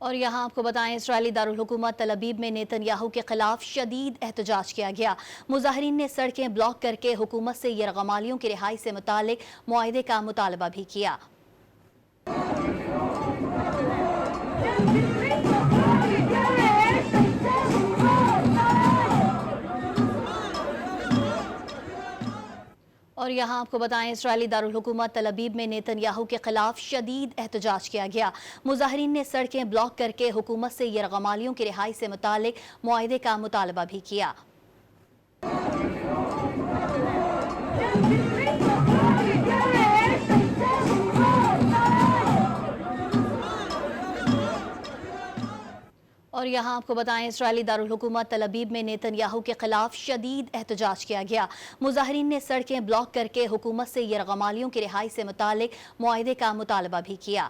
और यहाँ आपको बताएं, इस्राएली दारुल हुकूमत तल अबीब में नेतन्याहू के खिलाफ शदीद एहतजाज किया गया। मुजाहिरीन ने सड़कें ब्लॉक करके हुकूमत से यरगमालियों की रिहाई से मुतालिक मुआहदे का मुतालबा भी किया। और यहाँ आपको बताएं, इस्राएली दारुल हुकूमत तल अबीब में नेतन्याहू के खिलाफ शदीद एहतजाज किया गया। मुजाहिरीन ने सड़कें ब्लॉक करके हुकूमत से यरगमालियों की रिहाई से मुतालिक मुआहदे का मुतालबा भी किया। और यहाँ आपको बताएं, इस्राएली दारुल हुकूमत तल अबीब में नेतन्याहू के खिलाफ शदीद एहतजाज किया गया। मुजाहिरीन ने सड़कें ब्लॉक करके हुकूमत से यरगमालियों की रिहाई से मुतालिक मुआहदे का मुतालबा भी किया।